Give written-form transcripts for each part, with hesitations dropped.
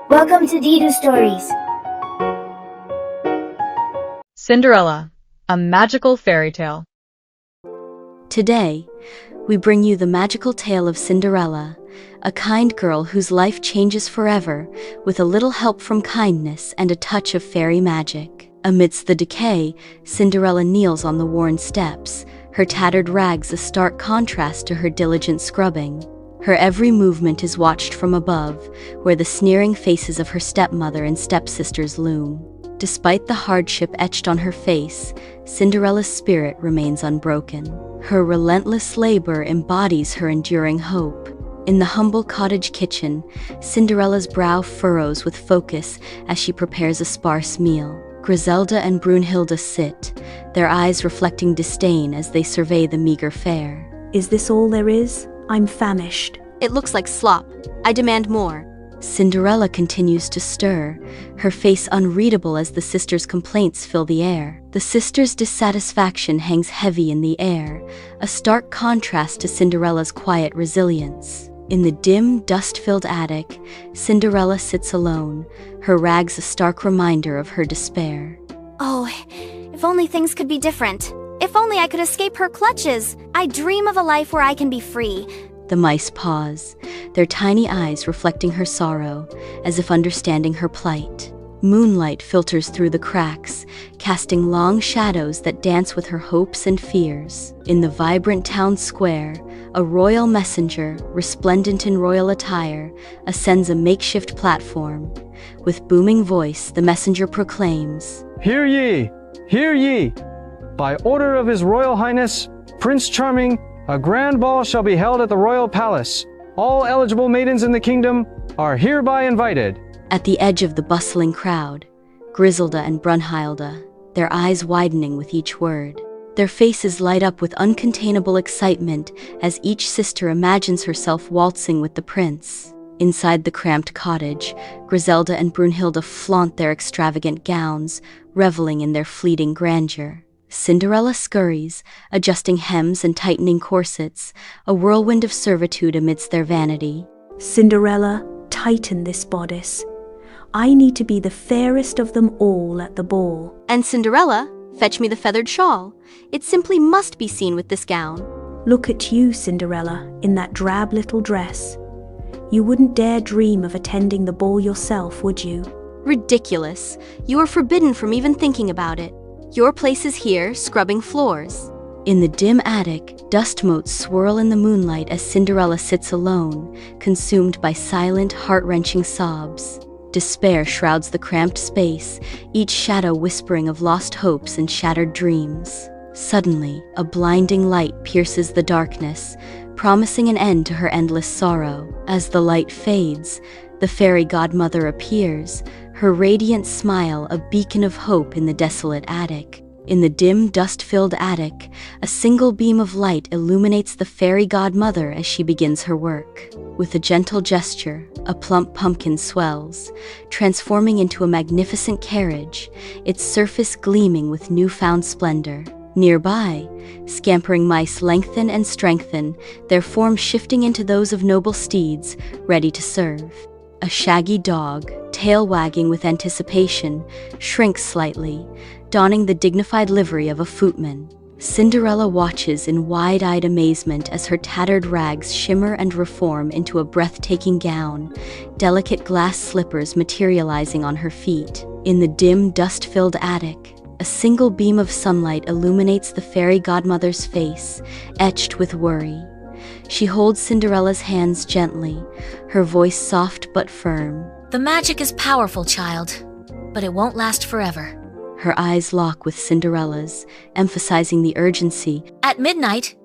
Welcome to DheeDu Stories. Cinderella, a magical fairy tale. Today, we bring you the magical tale of Cinderella, a kind girl whose life changes forever with a little help from kindness and a touch of fairy magic. Amidst the decay, Cinderella kneels on the worn steps, her tattered rags a stark contrast to her diligent scrubbing. Her every movement is watched from above, where the sneering faces of her stepmother and stepsisters loom. Despite the hardship etched on her face, Cinderella's spirit remains unbroken. Her relentless labor embodies her enduring hope. In the humble cottage kitchen, Cinderella's brow furrows with focus as she prepares a sparse meal. Griselda and Brunhilde sit, their eyes reflecting disdain as they survey the meager fare. Is this all there is? I'm famished. It looks like slop. I demand more. Cinderella continues to stir, her face unreadable as the sisters' complaints fill the air. The sisters' dissatisfaction hangs heavy in the air, a stark contrast to Cinderella's quiet resilience. In the dim, dust-filled attic, Cinderella sits alone, her rags a stark reminder of her despair. Oh, if only things could be different. If only I could escape her clutches. I dream of a life where I can be free. The mice pause, their tiny eyes reflecting her sorrow, as if understanding her plight. Moonlight filters through the cracks, casting long shadows that dance with her hopes and fears. In the vibrant town square, a royal messenger, resplendent in royal attire, ascends a makeshift platform. With booming voice, the messenger proclaims, "Hear ye! Hear ye! By order of His Royal Highness, Prince Charming, a grand ball shall be held at the royal palace. All eligible maidens in the kingdom are hereby invited." At the edge of the bustling crowd, Griselda and Brunhilde, their eyes widening with each word. Their faces light up with uncontainable excitement as each sister imagines herself waltzing with the prince. Inside the cramped cottage, Griselda and Brunhilde flaunt their extravagant gowns, reveling in their fleeting grandeur. Cinderella scurries, adjusting hems and tightening corsets, a whirlwind of servitude amidst their vanity. Cinderella, tighten this bodice. I need to be the fairest of them all at the ball. And Cinderella, fetch me the feathered shawl. It simply must be seen with this gown. Look at you, Cinderella, in that drab little dress. You wouldn't dare dream of attending the ball yourself, would you? Ridiculous. You are forbidden from even thinking about it. Your place is here, scrubbing floors. In the dim attic, dust motes swirl in the moonlight as Cinderella sits alone, consumed by silent, heart-wrenching sobs. Despair shrouds the cramped space, each shadow whispering of lost hopes and shattered dreams. Suddenly, a blinding light pierces the darkness, promising an end to her endless sorrow. As the light fades, the fairy godmother appears, her radiant smile a beacon of hope in the desolate attic. In the dim, dust-filled attic, a single beam of light illuminates the fairy godmother as she begins her work. With a gentle gesture, a plump pumpkin swells, transforming into a magnificent carriage, its surface gleaming with newfound splendor. Nearby, scampering mice lengthen and strengthen, their forms shifting into those of noble steeds, ready to serve. A shaggy dog, tail wagging with anticipation, shrinks slightly, donning the dignified livery of a footman. Cinderella watches in wide-eyed amazement as her tattered rags shimmer and reform into a breathtaking gown, delicate glass slippers materializing on her feet. In the dim, dust-filled attic, a single beam of sunlight illuminates the fairy godmother's face, etched with worry. She holds Cinderella's hands gently, her voice soft but firm. The magic is powerful, child, but it won't last forever. Her eyes lock with Cinderella's, emphasizing the urgency. At midnight,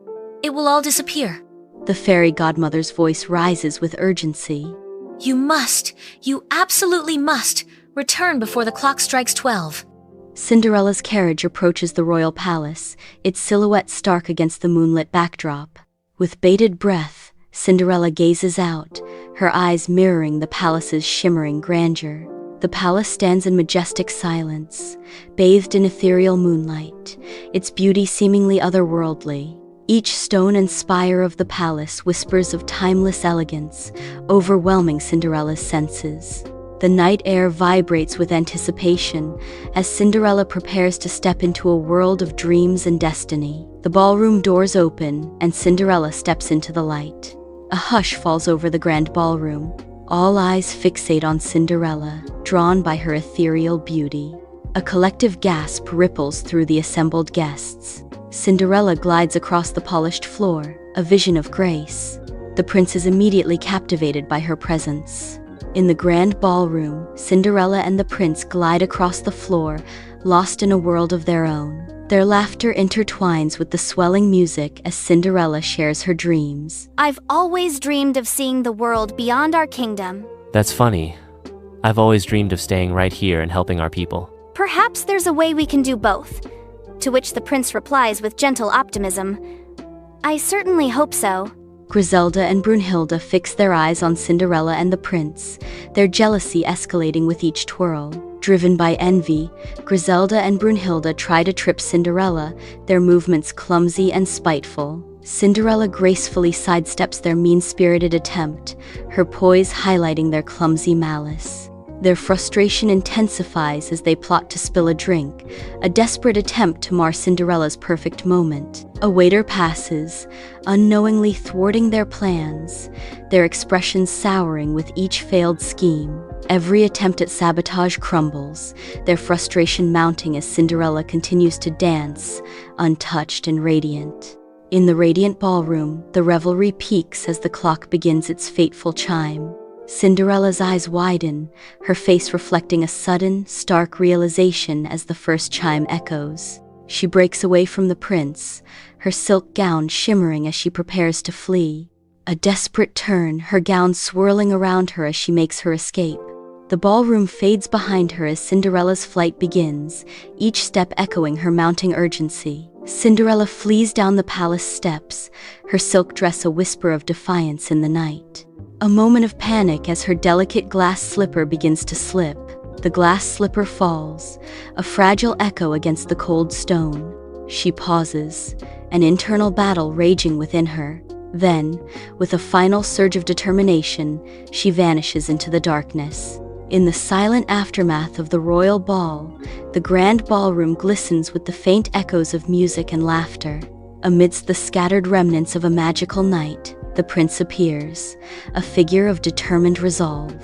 it will all disappear. The fairy godmother's voice rises with urgency. You absolutely must, return before the clock strikes 12. Cinderella's carriage approaches the royal palace, its silhouette stark against the moonlit backdrop. With bated breath, Cinderella gazes out, her eyes mirroring the palace's shimmering grandeur. The palace stands in majestic silence, bathed in ethereal moonlight, its beauty seemingly otherworldly. Each stone and spire of the palace whispers of timeless elegance, overwhelming Cinderella's senses. The night air vibrates with anticipation as Cinderella prepares to step into a world of dreams and destiny. The ballroom doors open and Cinderella steps into the light. A hush falls over the grand ballroom. All eyes fixate on Cinderella, drawn by her ethereal beauty. A collective gasp ripples through the assembled guests. Cinderella glides across the polished floor, a vision of grace. The prince is immediately captivated by her presence. In the grand ballroom, Cinderella and the prince glide across the floor, lost in a world of their own. Their laughter intertwines with the swelling music as Cinderella shares her dreams. I've always dreamed of seeing the world beyond our kingdom. That's funny. I've always dreamed of staying right here and helping our people. Perhaps there's a way we can do both. To which the prince replies with gentle optimism, I certainly hope so. Griselda and Brunhilde fix their eyes on Cinderella and the prince, their jealousy escalating with each twirl. Driven by envy, Griselda and Brunhilde try to trip Cinderella, their movements clumsy and spiteful. Cinderella gracefully sidesteps their mean-spirited attempt, her poise highlighting their clumsy malice. Their frustration intensifies as they plot to spill a drink, a desperate attempt to mar Cinderella's perfect moment. A waiter passes, unknowingly thwarting their plans, their expressions souring with each failed scheme. Every attempt at sabotage crumbles, their frustration mounting as Cinderella continues to dance, untouched and radiant. In the radiant ballroom, the revelry peaks as the clock begins its fateful chime. Cinderella's eyes widen, her face reflecting a sudden, stark realization as the first chime echoes. She breaks away from the prince, her silk gown shimmering as she prepares to flee. A desperate turn, her gown swirling around her as she makes her escape. The ballroom fades behind her as Cinderella's flight begins, each step echoing her mounting urgency. Cinderella flees down the palace steps, her silk dress a whisper of defiance in the night. A moment of panic as her delicate glass slipper begins to slip. The glass slipper falls, a fragile echo against the cold stone. She pauses, an internal battle raging within her. Then, with a final surge of determination, she vanishes into the darkness. In the silent aftermath of the royal ball, the grand ballroom glistens with the faint echoes of music and laughter. Amidst the scattered remnants of a magical night, the prince appears, a figure of determined resolve.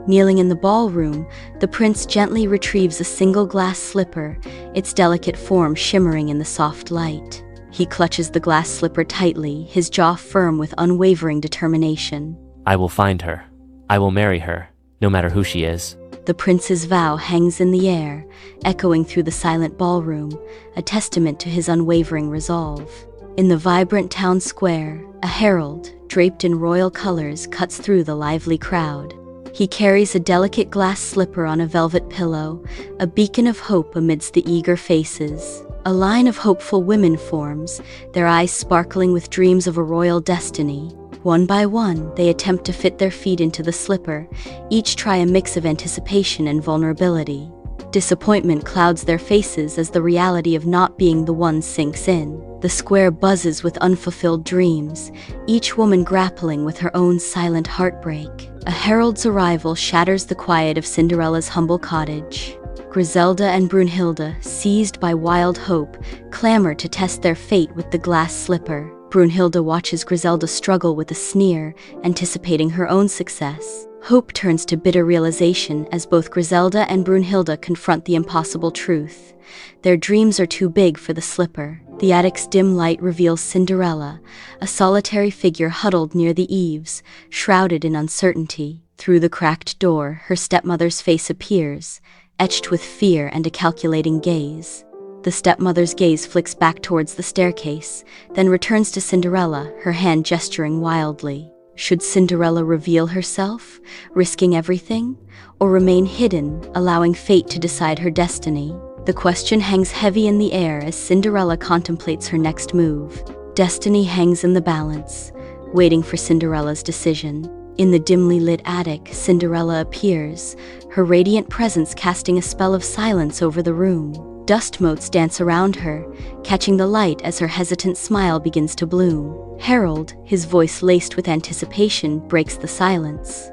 Kneeling in the ballroom, the prince gently retrieves a single glass slipper, its delicate form shimmering in the soft light. He clutches the glass slipper tightly, his jaw firm with unwavering determination. I will find her. I will marry her, no matter who she is. The prince's vow hangs in the air, echoing through the silent ballroom, a testament to his unwavering resolve. In the vibrant town square, a herald, draped in royal colors, cuts through the lively crowd. He carries a delicate glass slipper on a velvet pillow, a beacon of hope amidst the eager faces. A line of hopeful women forms, their eyes sparkling with dreams of a royal destiny. One by one, they attempt to fit their feet into the slipper, each try a mix of anticipation and vulnerability. Disappointment clouds their faces as the reality of not being the one sinks in. The square buzzes with unfulfilled dreams, each woman grappling with her own silent heartbreak. A herald's arrival shatters the quiet of Cinderella's humble cottage. Griselda and Brunhilde, seized by wild hope, clamor to test their fate with the glass slipper. Brunhilde watches Griselda struggle with a sneer, anticipating her own success. Hope turns to bitter realization as both Griselda and Brunhilde confront the impossible truth. Their dreams are too big for the slipper. The attic's dim light reveals Cinderella, a solitary figure huddled near the eaves, shrouded in uncertainty. Through the cracked door, her stepmother's face appears, etched with fear and a calculating gaze. The stepmother's gaze flicks back towards the staircase, then returns to Cinderella, her hand gesturing wildly. Should Cinderella reveal herself, risking everything, or remain hidden, allowing fate to decide her destiny? The question hangs heavy in the air as Cinderella contemplates her next move. Destiny hangs in the balance, waiting for Cinderella's decision. In the dimly lit attic, Cinderella appears, her radiant presence casting a spell of silence over the room. Dust motes dance around her, catching the light as her hesitant smile begins to bloom. Harold, his voice laced with anticipation, breaks the silence.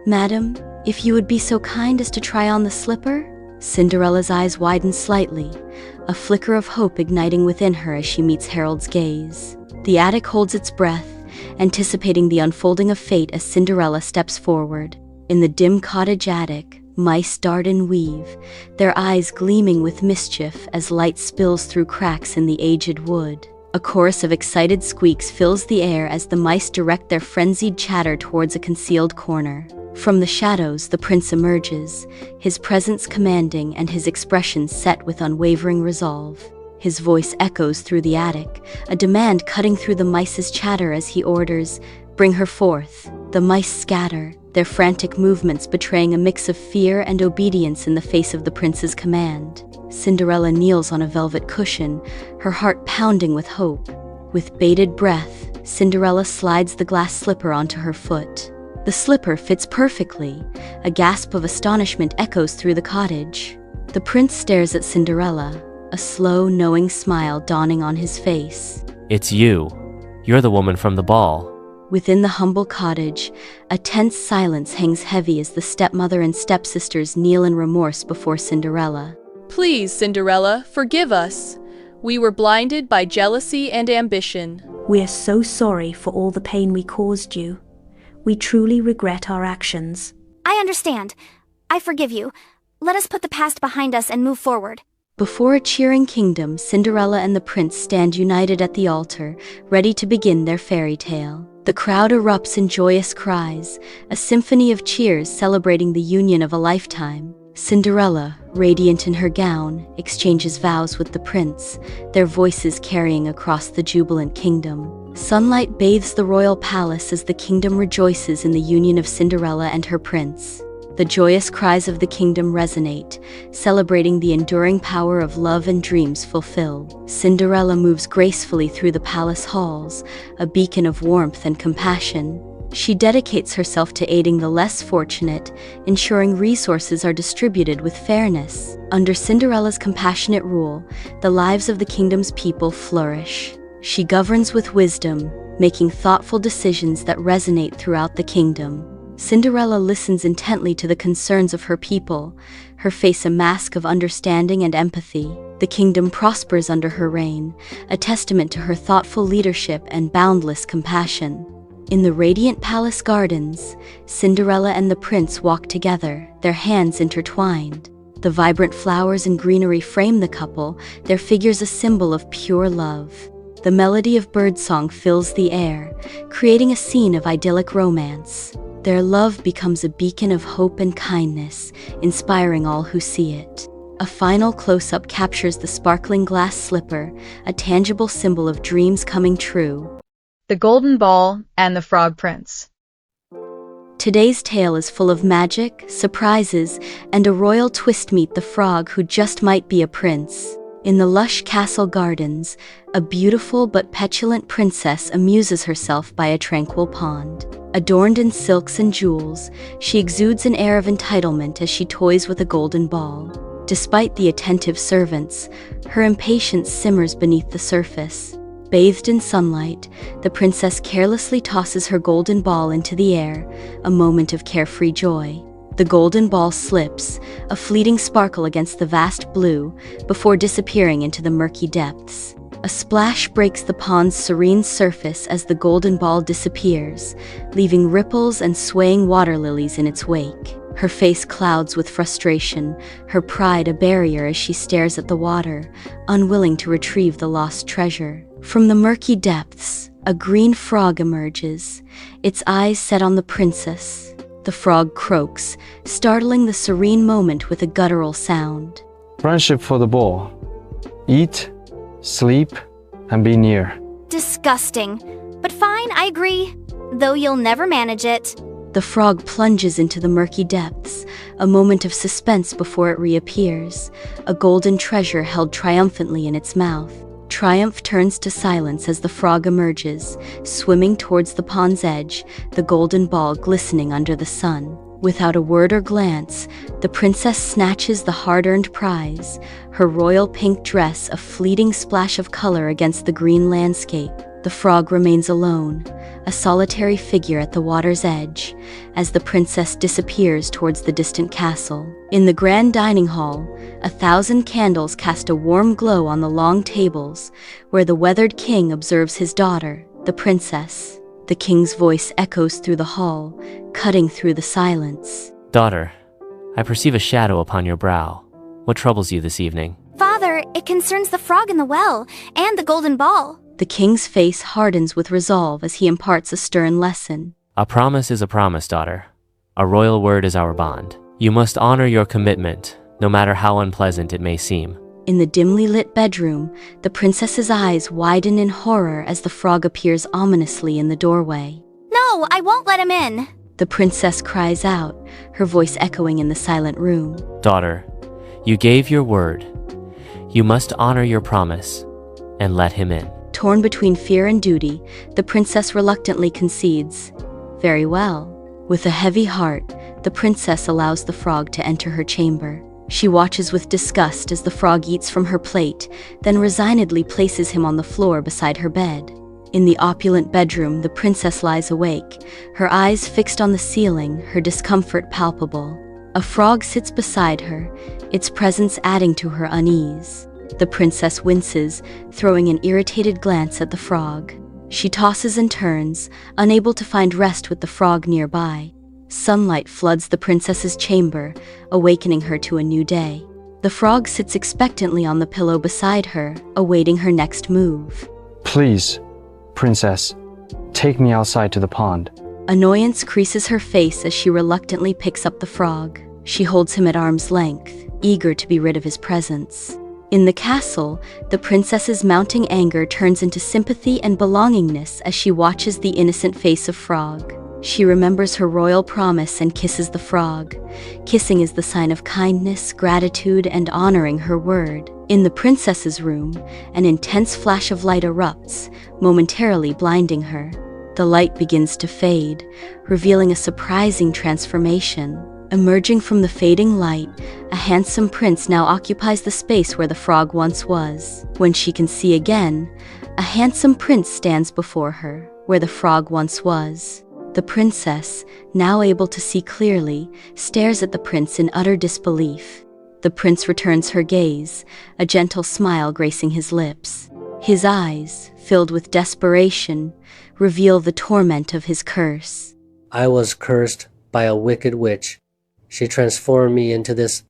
"Madam, If you would be so kind as to try on the slipper? Cinderella's eyes widen slightly, a flicker of hope igniting within her as she meets Harold's gaze. The attic holds its breath, anticipating the unfolding of fate as Cinderella steps forward. In the dim cottage attic, mice dart and weave, their eyes gleaming with mischief as light spills through cracks in the aged wood. A chorus of excited squeaks fills the air as the mice direct their frenzied chatter towards a concealed corner. From the shadows, the prince emerges, his presence commanding and his expression set with unwavering resolve. His voice echoes through the attic, a demand cutting through the mice's chatter as he orders, "Bring her forth." The mice scatter, their frantic movements betraying a mix of fear and obedience in the face of the prince's command. Cinderella kneels on a velvet cushion, her heart pounding with hope. With bated breath, Cinderella slides the glass slipper onto her foot. The slipper fits perfectly. A gasp of astonishment echoes through the cottage. The prince stares at Cinderella, a slow, knowing smile dawning on his face. It's you. You're the woman from the ball. Within the humble cottage, a tense silence hangs heavy as the stepmother and stepsisters kneel in remorse before Cinderella. Please, Cinderella, forgive us. We were blinded by jealousy and ambition. We are so sorry for all the pain we caused you. We truly regret our actions. I understand. I forgive you. Let us put the past behind us and move forward. Before a cheering kingdom, Cinderella and the prince stand united at the altar, ready to begin their fairy tale. The crowd erupts in joyous cries, a symphony of cheers celebrating the union of a lifetime. Cinderella, radiant in her gown, exchanges vows with the prince, their voices carrying across the jubilant kingdom. Sunlight bathes the royal palace as the kingdom rejoices in the union of Cinderella and her prince. The joyous cries of the kingdom resonate, celebrating the enduring power of love and dreams fulfilled. Cinderella moves gracefully through the palace halls, a beacon of warmth and compassion. She dedicates herself to aiding the less fortunate, ensuring resources are distributed with fairness. Under Cinderella's compassionate rule, the lives of the kingdom's people flourish. She governs with wisdom, making thoughtful decisions that resonate throughout the kingdom. Cinderella listens intently to the concerns of her people, her face a mask of understanding and empathy. The kingdom prospers under her reign, a testament to her thoughtful leadership and boundless compassion. In the radiant palace gardens, Cinderella and the prince walk together, their hands intertwined. The vibrant flowers and greenery frame the couple, their figures a symbol of pure love. The melody of birdsong fills the air, creating a scene of idyllic romance. Their love becomes a beacon of hope and kindness, inspiring all who see it. A final close-up captures the sparkling glass slipper, a tangible symbol of dreams coming true. The Golden Ball and the Frog Prince. Today's tale is full of magic, surprises, and a royal twist. Meet the frog who just might be a prince. In the lush castle gardens, a beautiful but petulant princess amuses herself by a tranquil pond. Adorned in silks and jewels, she exudes an air of entitlement as she toys with a golden ball. Despite the attentive servants, her impatience simmers beneath the surface. Bathed in sunlight, the princess carelessly tosses her golden ball into the air, a moment of carefree joy. The golden ball slips, a fleeting sparkle against the vast blue, before disappearing into the murky depths. A splash breaks the pond's serene surface as the golden ball disappears, leaving ripples and swaying water lilies in its wake. Her face clouds with frustration, her pride a barrier as she stares at the water, unwilling to retrieve the lost treasure. From the murky depths, a green frog emerges, its eyes set on the princess. The frog croaks, startling the serene moment with a guttural sound. Friendship for the ball. Eat, sleep, and be near. Disgusting. But fine, I agree. Though you'll never manage it. The frog plunges into the murky depths, a moment of suspense before it reappears, a golden treasure held triumphantly in its mouth. Triumph turns to silence as the frog emerges, swimming towards the pond's edge, the golden ball glistening under the sun. Without a word or glance, the princess snatches the hard-earned prize, her royal pink dress a fleeting splash of color against the green landscape. The frog remains alone, a solitary figure at the water's edge, as the princess disappears towards the distant castle. In the grand dining hall, 1,000 candles cast a warm glow on the long tables, where the weathered king observes his daughter, the princess. The king's voice echoes through the hall, cutting through the silence. Daughter, I perceive a shadow upon your brow. What troubles you this evening? Father, it concerns the frog in the well and the golden ball. The king's face hardens with resolve as he imparts a stern lesson. A promise is a promise, daughter. A royal word is our bond. You must honor your commitment, no matter how unpleasant it may seem. In the dimly lit bedroom, the princess's eyes widen in horror as the frog appears ominously in the doorway. No, I won't let him in. The princess cries out, her voice echoing in the silent room. Daughter, you gave your word. You must honor your promise and let him in. Torn between fear and duty, the princess reluctantly concedes. Very well. With a heavy heart, the princess allows the frog to enter her chamber. She watches with disgust as the frog eats from her plate, then resignedly places him on the floor beside her bed. In the opulent bedroom, the princess lies awake, her eyes fixed on the ceiling, her discomfort palpable. A frog sits beside her, its presence adding to her unease. The princess winces, throwing an irritated glance at the frog. She tosses and turns, unable to find rest with the frog nearby. Sunlight floods the princess's chamber, awakening her to a new day. The frog sits expectantly on the pillow beside her, awaiting her next move. Please, princess, take me outside to the pond. Annoyance creases her face as she reluctantly picks up the frog. She holds him at arm's length, eager to be rid of his presence. In the castle, the princess's mounting anger turns into sympathy and belongingness as she watches the innocent face of Frog. She remembers her royal promise and kisses the frog. Kissing is the sign of kindness, gratitude, and honoring her word. In the princess's room, an intense flash of light erupts, momentarily blinding her. The light begins to fade, revealing a surprising transformation. Emerging from the fading light, a handsome prince now occupies the space where the frog once was. When she can see again, a handsome prince stands before her, where the frog once was. The princess, now able to see clearly, stares at the prince in utter disbelief. The prince returns her gaze, a gentle smile gracing his lips. His eyes, filled with desperation, reveal the torment of his curse. I was cursed by a wicked witch. She transformed me into this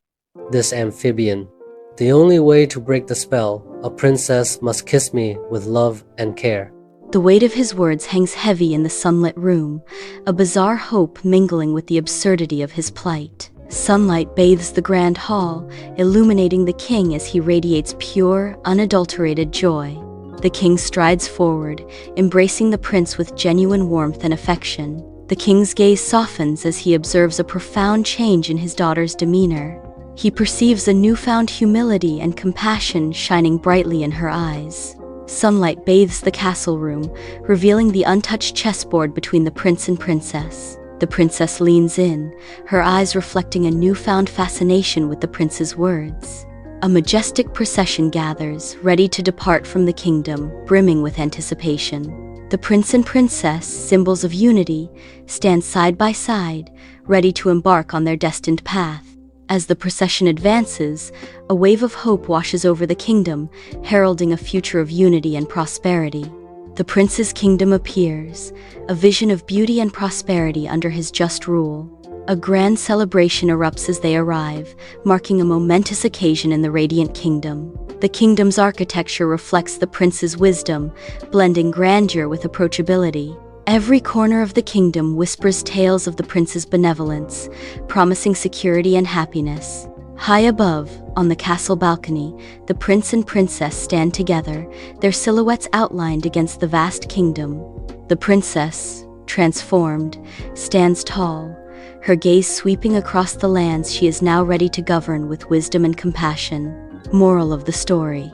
amphibian. The only way to break the spell, a princess must kiss me with love and care. The weight of his words hangs heavy in the sunlit room, a bizarre hope mingling with the absurdity of his plight. Sunlight bathes the grand hall, illuminating the king as he radiates pure, unadulterated joy. The king strides forward, embracing the prince with genuine warmth and affection. The king's gaze softens as he observes a profound change in his daughter's demeanor. He perceives a newfound humility and compassion shining brightly in her eyes. Sunlight bathes the castle room, revealing the untouched chessboard between the prince and princess. The princess leans in, her eyes reflecting a newfound fascination with the prince's words. A majestic procession gathers, ready to depart from the kingdom, brimming with anticipation. The prince and princess, symbols of unity, stand side by side, ready to embark on their destined path. As the procession advances, a wave of hope washes over the kingdom, heralding a future of unity and prosperity. The prince's kingdom appears, a vision of beauty and prosperity under his just rule. A grand celebration erupts as they arrive, marking a momentous occasion in the radiant kingdom. The kingdom's architecture reflects the prince's wisdom, blending grandeur with approachability. Every corner of the kingdom whispers tales of the prince's benevolence, promising security and happiness. High above, on the castle balcony, the prince and princess stand together, their silhouettes outlined against the vast kingdom. The princess, transformed, stands tall, her gaze sweeping across the lands she is now ready to govern with wisdom and compassion. Moral of the story: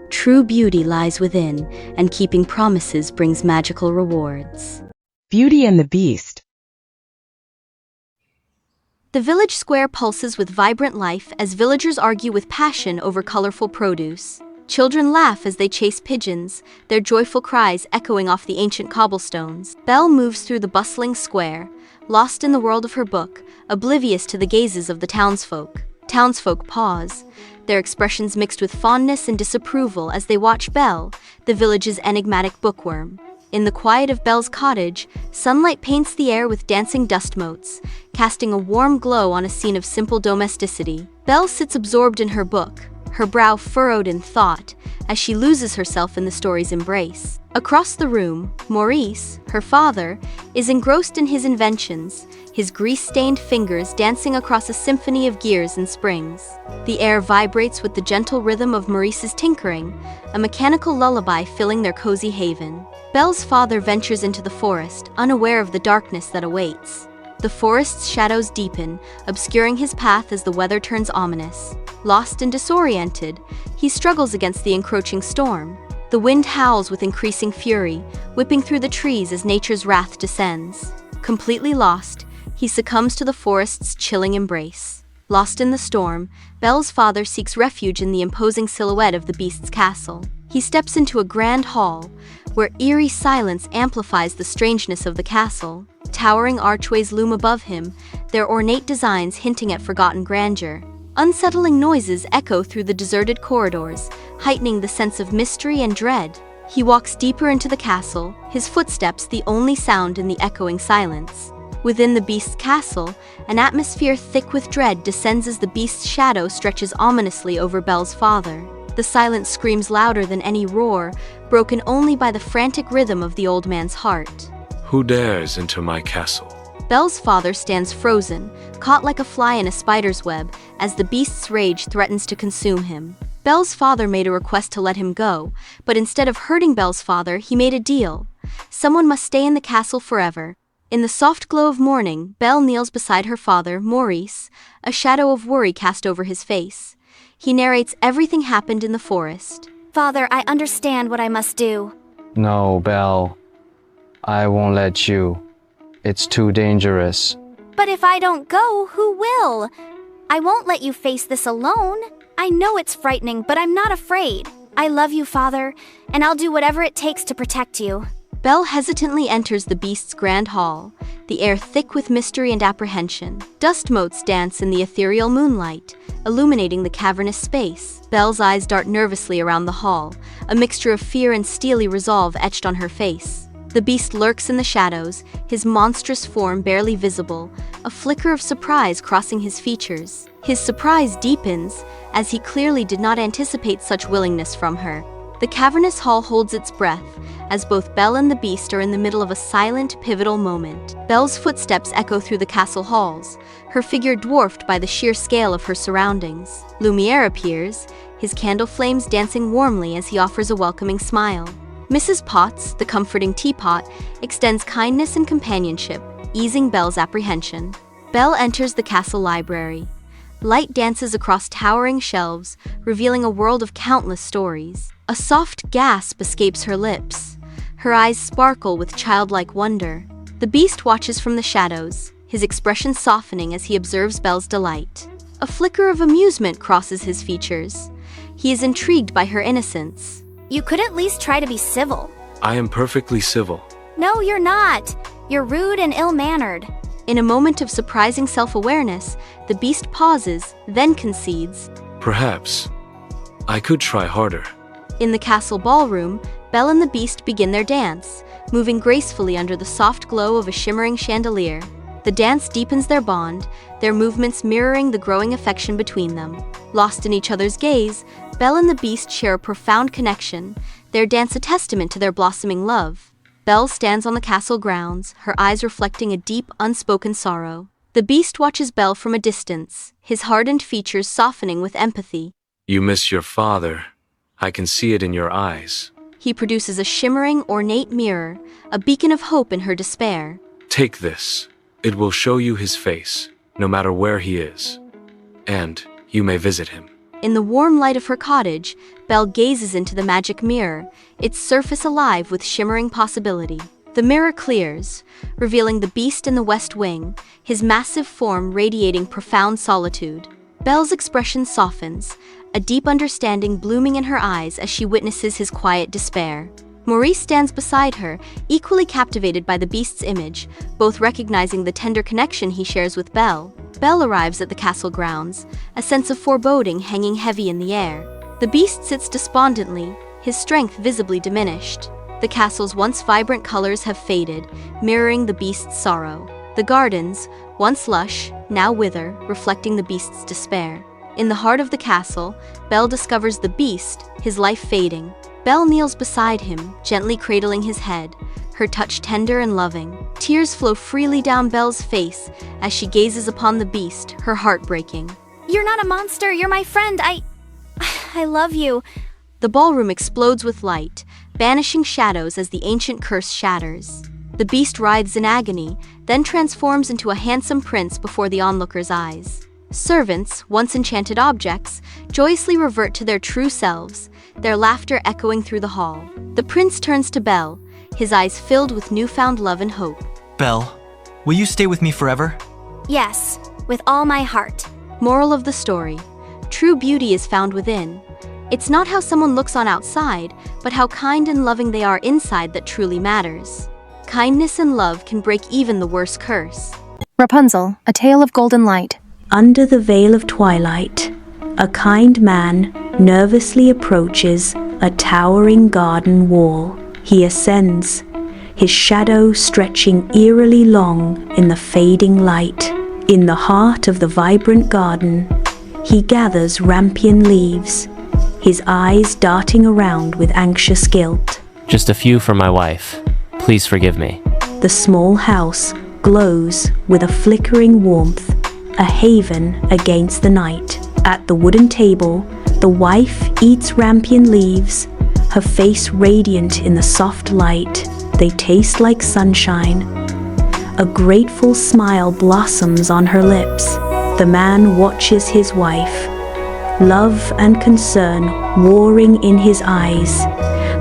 true beauty lies within, and keeping promises brings magical rewards. Beauty and the Beast. The village square pulses with vibrant life as villagers argue with passion over colorful produce. Children laugh as they chase pigeons, their joyful cries echoing off the ancient cobblestones. Belle moves through the bustling square, lost in the world of her book, oblivious to the gazes of the townsfolk. Townsfolk pause, their expressions mixed with fondness and disapproval as they watch Belle, the village's enigmatic bookworm. In the quiet of Belle's cottage, sunlight paints the air with dancing dust motes, casting a warm glow on a scene of simple domesticity. Belle sits absorbed in her book, her brow furrowed in thought, as she loses herself in the story's embrace. Across the room, Maurice, her father, is engrossed in his inventions, his grease-stained fingers dancing across a symphony of gears and springs. The air vibrates with the gentle rhythm of Maurice's tinkering, a mechanical lullaby filling their cozy haven. Belle's father ventures into the forest, unaware of the darkness that awaits. The forest's shadows deepen, obscuring his path as the weather turns ominous. Lost and disoriented, he struggles against the encroaching storm. The wind howls with increasing fury, whipping through the trees as nature's wrath descends. Completely lost, he succumbs to the forest's chilling embrace. Lost in the storm, Belle's father seeks refuge in the imposing silhouette of the beast's castle. He steps into a grand hall, where eerie silence amplifies the strangeness of the castle. Towering archways loom above him, their ornate designs hinting at forgotten grandeur. Unsettling noises echo through the deserted corridors, heightening the sense of mystery and dread. He walks deeper into the castle, his footsteps the only sound in the echoing silence. Within the beast's castle, an atmosphere thick with dread descends as the beast's shadow stretches ominously over Belle's father. The silence screams louder than any roar, broken only by the frantic rhythm of the old man's heart. Who dares enter my castle? Belle's father stands frozen, caught like a fly in a spider's web, as the beast's rage threatens to consume him. Belle's father made a request to let him go, but instead of hurting Belle's father, he made a deal. Someone must stay in the castle forever. In the soft glow of morning, Belle kneels beside her father, Maurice, a shadow of worry cast over his face. He narrates everything happened in the forest. Father, I understand what I must do. No, Belle. I won't let you. It's too dangerous. But if I don't go, who will? I won't let you face this alone. I know it's frightening, but I'm not afraid. I love you, Father, and I'll do whatever it takes to protect you. Belle hesitantly enters the beast's grand hall, the air thick with mystery and apprehension. Dust motes dance in the ethereal moonlight, illuminating the cavernous space. Belle's eyes dart nervously around the hall, a mixture of fear and steely resolve etched on her face. The beast lurks in the shadows, his monstrous form barely visible, a flicker of surprise crossing his features. His surprise deepens, as he clearly did not anticipate such willingness from her. The cavernous hall holds its breath, as both Belle and the beast are in the middle of a silent, pivotal moment. Belle's footsteps echo through the castle halls, her figure dwarfed by the sheer scale of her surroundings. Lumiere appears, his candle flames dancing warmly as he offers a welcoming smile. Mrs. Potts, the comforting teapot, extends kindness and companionship, easing Belle's apprehension. Belle enters the castle library. Light dances across towering shelves, revealing a world of countless stories. A soft gasp escapes her lips. Her eyes sparkle with childlike wonder. The beast watches from the shadows, his expression softening as he observes Belle's delight. A flicker of amusement crosses his features. He is intrigued by her innocence. You could at least try to be civil. I am perfectly civil. No, you're not. You're rude and ill-mannered. In a moment of surprising self-awareness, the beast pauses, then concedes. Perhaps. I could try harder. In the castle ballroom, Belle and the beast begin their dance, moving gracefully under the soft glow of a shimmering chandelier. The dance deepens their bond, their movements mirroring the growing affection between them. Lost in each other's gaze, Belle and the beast share a profound connection, their dance a testament to their blossoming love. Belle stands on the castle grounds, her eyes reflecting a deep, unspoken sorrow. The beast watches Belle from a distance, his hardened features softening with empathy. You miss your father. I can see it in your eyes. He produces a shimmering, ornate mirror, a beacon of hope in her despair. Take this. It will show you his face, no matter where he is. And you may visit him. In the warm light of her cottage, Belle gazes into the magic mirror, its surface alive with shimmering possibility. The mirror clears, revealing the beast in the west wing, his massive form radiating profound solitude. Belle's expression softens, a deep understanding blooming in her eyes as she witnesses his quiet despair. Maurice stands beside her, equally captivated by the beast's image, both recognizing the tender connection he shares with Belle. Belle arrives at the castle grounds, a sense of foreboding hanging heavy in the air. The beast sits despondently, his strength visibly diminished. The castle's once vibrant colors have faded, mirroring the beast's sorrow. The gardens, once lush, now wither, reflecting the beast's despair. In the heart of the castle, Belle discovers the beast, his life fading. Belle kneels beside him, gently cradling his head, her touch tender and loving. Tears flow freely down Belle's face as she gazes upon the beast, her heart breaking. You're not a monster, you're my friend. I love you. The ballroom explodes with light, banishing shadows as the ancient curse shatters. The beast writhes in agony, then transforms into a handsome prince before the onlookers' eyes. Servants, once enchanted objects, joyously revert to their true selves, their laughter echoing through the hall. The prince turns to Belle, his eyes filled with newfound love and hope. Belle, will you stay with me forever? Yes, with all my heart. Moral of the story: true beauty is found within. It's not how someone looks on outside, but how kind and loving they are inside that truly matters. Kindness and love can break even the worst curse. Rapunzel, A Tale of Golden Light. Under the veil of twilight, a kind man nervously approaches a towering garden wall. He ascends, his shadow stretching eerily long in the fading light. In the heart of the vibrant garden, he gathers rampion leaves, his eyes darting around with anxious guilt. Just a few for my wife. Please forgive me. The small house glows with a flickering warmth, a haven against the night. At the wooden table, the wife eats rampion leaves, her face radiant in the soft light. They taste like sunshine. A grateful smile blossoms on her lips. The man watches his wife, love and concern warring in his eyes,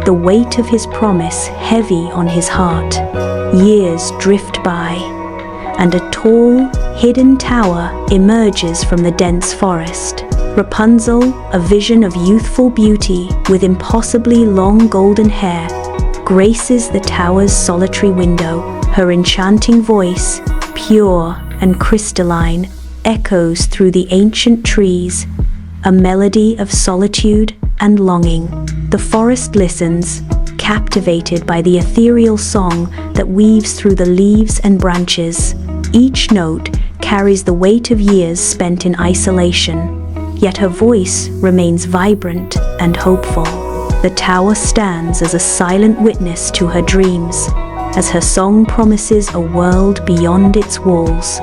the weight of his promise heavy on his heart. Years drift by, and a tall, hidden tower emerges from the dense forest. Rapunzel, a vision of youthful beauty with impossibly long golden hair, graces the tower's solitary window. Her enchanting voice, pure and crystalline, echoes through the ancient trees, a melody of solitude and longing. The forest listens, captivated by the ethereal song that weaves through the leaves and branches. Each note carries the weight of years spent in isolation, yet her voice remains vibrant and hopeful. The tower stands as a silent witness to her dreams, as her song promises a world beyond its walls.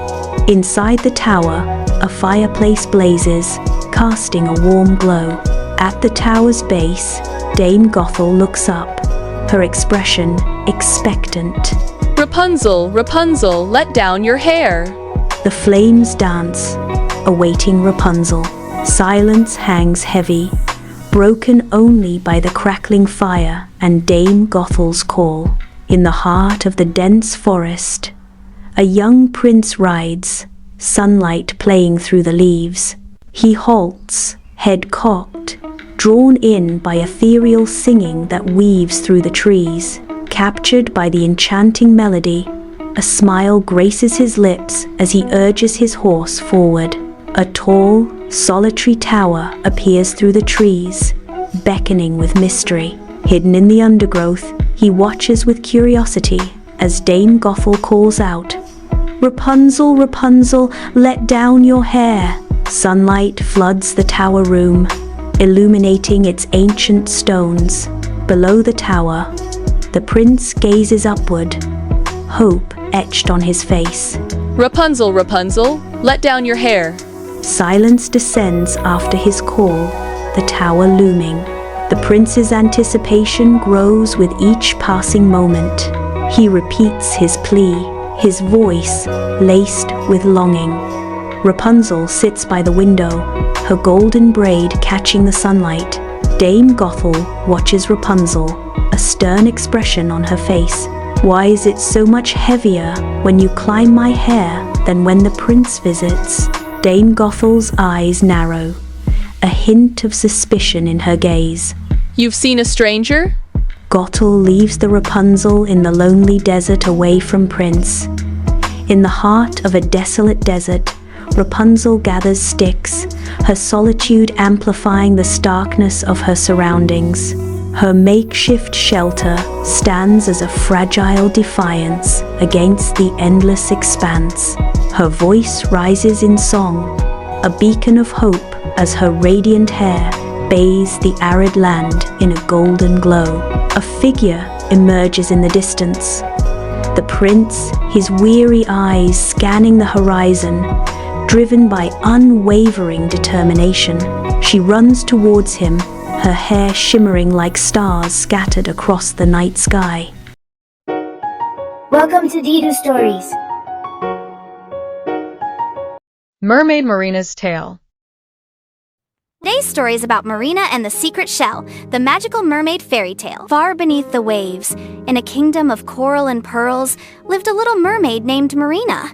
Inside the tower, a fireplace blazes, casting a warm glow. At the tower's base, Dame Gothel looks up, her expression expectant. Rapunzel, Rapunzel, let down your hair. The flames dance, awaiting Rapunzel. Silence hangs heavy, broken only by the crackling fire and Dame Gothel's call. In the heart of the dense forest, a young prince rides, sunlight playing through the leaves. He halts, head cocked, drawn in by ethereal singing that weaves through the trees. Captured by the enchanting melody, a smile graces his lips as he urges his horse forward. A tall, solitary tower appears through the trees, beckoning with mystery. Hidden in the undergrowth, he watches with curiosity as Dame Gothel calls out, "Rapunzel, Rapunzel, let down your hair." Sunlight floods the tower room, illuminating its ancient stones. Below the tower, the prince gazes upward, hope etched on his face. Rapunzel, Rapunzel, let down your hair. Silence descends after his call, the tower looming. The prince's anticipation grows with each passing moment. He repeats his plea, his voice laced with longing. Rapunzel sits by the window, her golden braid catching the sunlight. Dame Gothel watches Rapunzel, a stern expression on her face. "Why is it so much heavier when you climb my hair than when the prince visits?" Dame Gothel's eyes narrow, a hint of suspicion in her gaze. You've seen a stranger? Gothel leaves the Rapunzel in the lonely desert away from Prince. In the heart of a desolate desert, Rapunzel gathers sticks, her solitude amplifying the starkness of her surroundings. Her makeshift shelter stands as a fragile defiance against the endless expanse. Her voice rises in song, a beacon of hope as her radiant hair bathes the arid land in a golden glow. A figure emerges in the distance. The prince, his weary eyes scanning the horizon, driven by unwavering determination. She runs towards him, her hair shimmering like stars scattered across the night sky. Welcome to DheeDu Stories. Mermaid Marina's Tale. Today's story is about Marina and the Secret Shell, the magical mermaid fairy tale. Far beneath the waves, in a kingdom of coral and pearls, lived a little mermaid named Marina.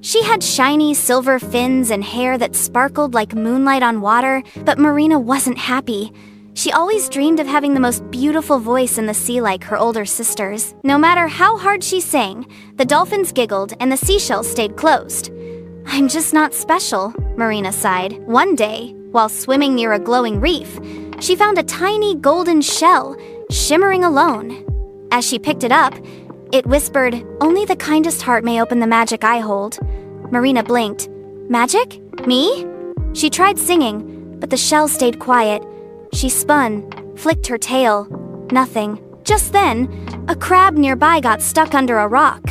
She had shiny silver fins and hair that sparkled like moonlight on water, but Marina wasn't happy. She always dreamed of having the most beautiful voice in the sea like her older sisters. No matter how hard she sang, the dolphins giggled and the seashells stayed closed. "I'm just not special," Marina sighed. One day, while swimming near a glowing reef, she found a tiny golden shell, shimmering alone. As she picked it up, it whispered, "Only the kindest heart may open the magic I hold." Marina blinked. "Magic? Me?" She tried singing, but the shell stayed quiet. She spun, flicked her tail. Nothing. Just then, a crab nearby got stuck under a rock.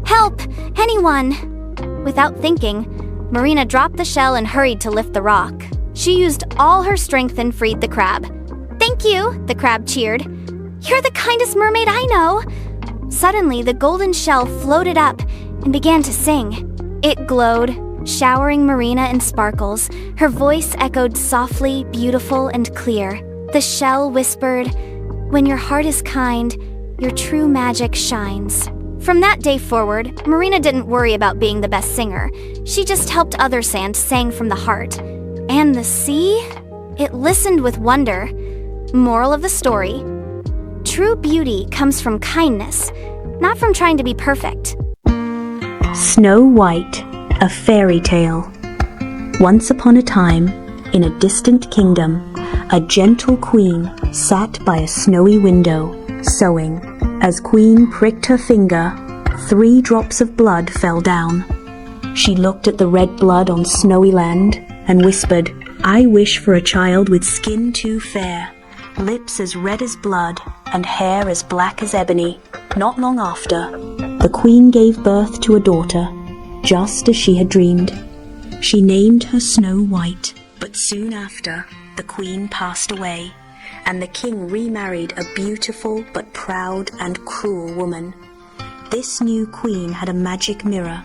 "Help! Anyone!" Without thinking, Marina dropped the shell and hurried to lift the rock. She used all her strength and freed the crab. "Thank you," the crab cheered. "You're the kindest mermaid I know." Suddenly, the golden shell floated up and began to sing. It glowed, showering Marina in sparkles. Her voice echoed softly, beautiful, and clear. The shell whispered, "When your heart is kind, your true magic shines." From that day forward, Marina didn't worry about being the best singer. She just helped other sand sing from the heart. And the sea? It listened with wonder. Moral of the story: true beauty comes from kindness, not from trying to be perfect. Snow White, a fairy tale. Once upon a time, in a distant kingdom, a gentle queen sat by a snowy window, sewing. As Queen pricked her finger, 3 drops of blood fell down. She looked at the red blood on snowy land and whispered, "I wish for a child with skin too fair, lips as red as blood, and hair as black as ebony." Not long after, the queen gave birth to a daughter, just as she had dreamed. She named her Snow White, but soon after, the queen passed away, and the king remarried a beautiful but proud and cruel woman. This new queen had a magic mirror.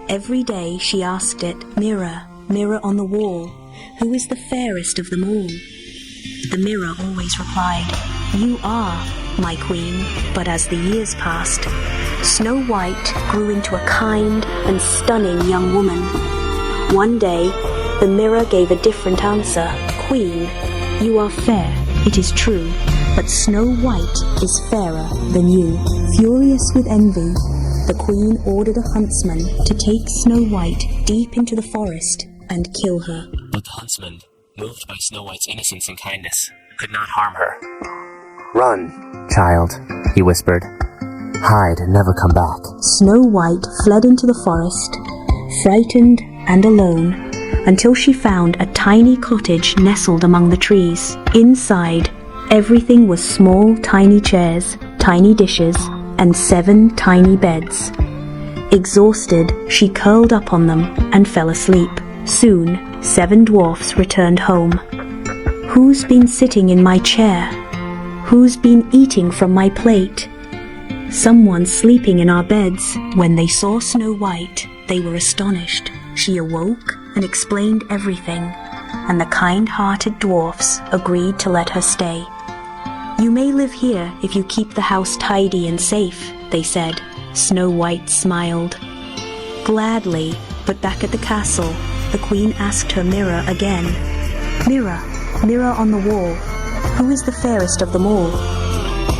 Every day she asked it, "Mirror, mirror on the wall, who is the fairest of them all?" The mirror always replied, "You are, my queen." But as the years passed, Snow White grew into a kind and stunning young woman. One day, the mirror gave a different answer. "Queen, you are fair, it is true, but Snow White is fairer than you." Furious with envy, the queen ordered a huntsman to take Snow White deep into the forest and kill her. But the huntsman, moved by Snow White's innocence and kindness, could not harm her. "Run, child," he whispered. "Hide and never come back." Snow White fled into the forest, frightened and alone, until she found a tiny cottage nestled among the trees. Inside, everything was small, tiny chairs, tiny dishes, and 7 tiny beds. Exhausted, she curled up on them and fell asleep. Soon, 7 dwarfs returned home. "Who's been sitting in my chair? Who's been eating from my plate?" "Someone's sleeping in our beds." When they saw Snow White, they were astonished. She awoke and explained everything, and the kind-hearted dwarfs agreed to let her stay. "You may live here if you keep the house tidy and safe," they said. Snow White smiled. "Gladly," but back at the castle, the queen asked her mirror again, "Mirror, mirror on the wall, who is the fairest of them all?"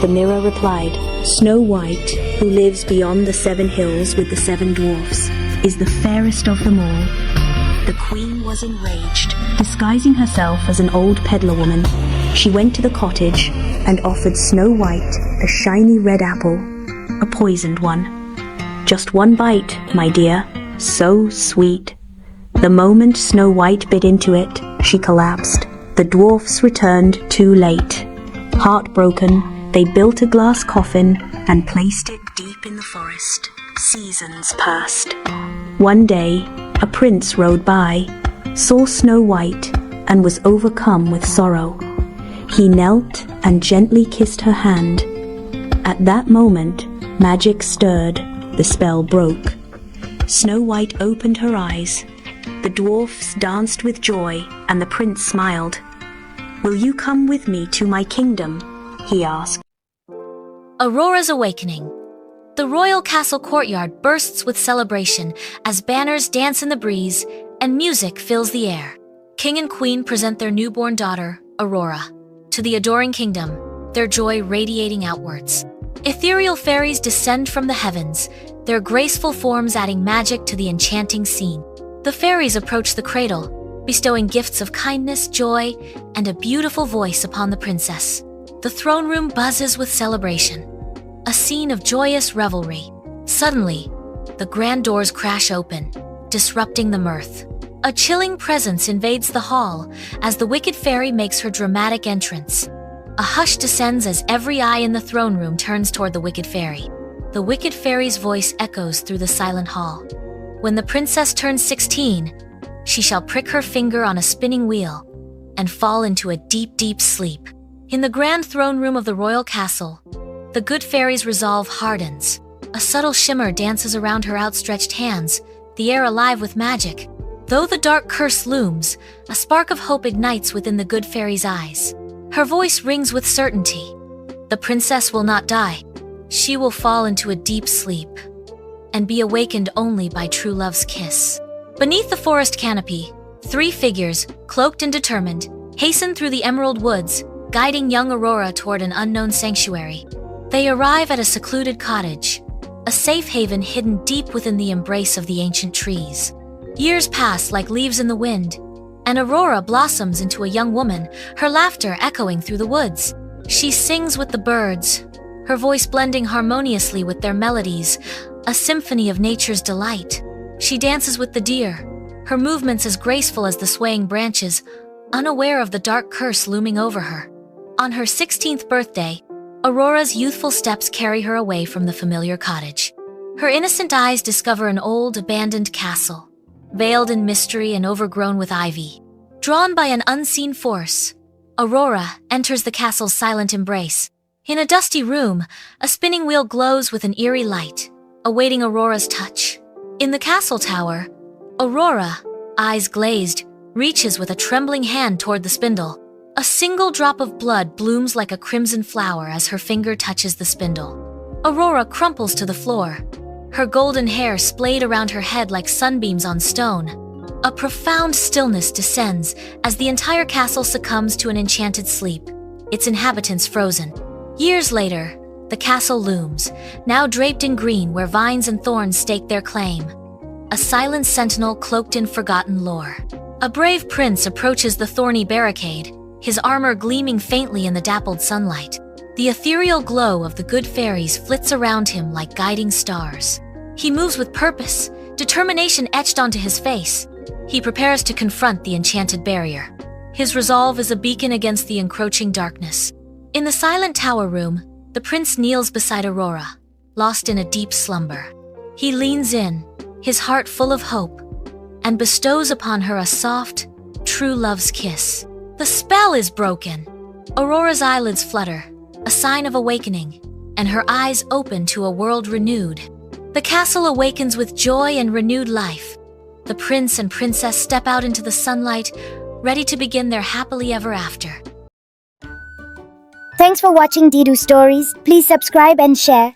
The mirror replied, "Snow White, who lives beyond the 7 hills with the 7 dwarfs, is the fairest of them all." The queen was enraged. Disguising herself as an old peddler woman, she went to the cottage and offered Snow White a shiny red apple, a poisoned one. "Just one bite, my dear, so sweet." The moment Snow White bit into it, she collapsed. The dwarfs returned too late. Heartbroken, they built a glass coffin and placed it deep in the forest. Seasons passed. One day, a prince rode by, saw Snow White, and was overcome with sorrow. He knelt and gently kissed her hand. At that moment, magic stirred, the spell broke. Snow White opened her eyes. The dwarfs danced with joy, and the prince smiled. "Will you come with me to my kingdom?" he asked. Aurora's Awakening. The royal castle courtyard bursts with celebration as banners dance in the breeze and music fills the air. King and queen present their newborn daughter, Aurora, to the adoring kingdom, their joy radiating outwards. Ethereal fairies descend from the heavens, their graceful forms adding magic to the enchanting scene. The fairies approach the cradle, bestowing gifts of kindness, joy, and a beautiful voice upon the princess. The throne room buzzes with celebration, a scene of joyous revelry. Suddenly, the grand doors crash open, disrupting the mirth. A chilling presence invades the hall as the wicked fairy makes her dramatic entrance. A hush descends as every eye in the throne room turns toward the wicked fairy. The wicked fairy's voice echoes through the silent hall. When the princess turns 16, she shall prick her finger on a spinning wheel and fall into a deep, deep sleep. In the grand throne room of the royal castle, the good fairy's resolve hardens. A subtle shimmer dances around her outstretched hands, the air alive with magic. Though the dark curse looms, a spark of hope ignites within the good fairy's eyes. Her voice rings with certainty. The princess will not die. She will fall into a deep sleep and be awakened only by true love's kiss. Beneath the forest canopy, 3 figures, cloaked and determined, hasten through the emerald woods, guiding young Aurora toward an unknown sanctuary. They arrive at a secluded cottage, a safe haven hidden deep within the embrace of the ancient trees. Years pass like leaves in the wind, and Aurora blossoms into a young woman, her laughter echoing through the woods. She sings with the birds, her voice blending harmoniously with their melodies, a symphony of nature's delight. She dances with the deer, her movements as graceful as the swaying branches, unaware of the dark curse looming over her. On her 16th birthday, Aurora's youthful steps carry her away from the familiar cottage. Her innocent eyes discover an old, abandoned castle, veiled in mystery and overgrown with ivy. Drawn by an unseen force, Aurora enters the castle's silent embrace. In a dusty room, a spinning wheel glows with an eerie light, awaiting Aurora's touch. In the castle tower, Aurora, eyes glazed, reaches with a trembling hand toward the spindle. A single drop of blood blooms like a crimson flower as her finger touches the spindle. Aurora crumples to the floor, her golden hair splayed around her head like sunbeams on stone. A profound stillness descends as the entire castle succumbs to an enchanted sleep, its inhabitants frozen. Years later, the castle looms, now draped in green where vines and thorns stake their claim. A silent sentinel cloaked in forgotten lore. A brave prince approaches the thorny barricade, his armor gleaming faintly in the dappled sunlight. The ethereal glow of the good fairies flits around him like guiding stars. He moves with purpose, determination etched onto his face. He prepares to confront the enchanted barrier. His resolve is a beacon against the encroaching darkness. In the silent tower room, the prince kneels beside Aurora, lost in a deep slumber. He leans in, his heart full of hope, and bestows upon her a soft, true love's kiss. The spell is broken. Aurora's eyelids flutter, a sign of awakening, and her eyes open to a world renewed. The castle awakens with joy and renewed life. The prince and princess step out into the sunlight, ready to begin their happily ever after. Thanks for watching DheeDu Stories. Please subscribe and share.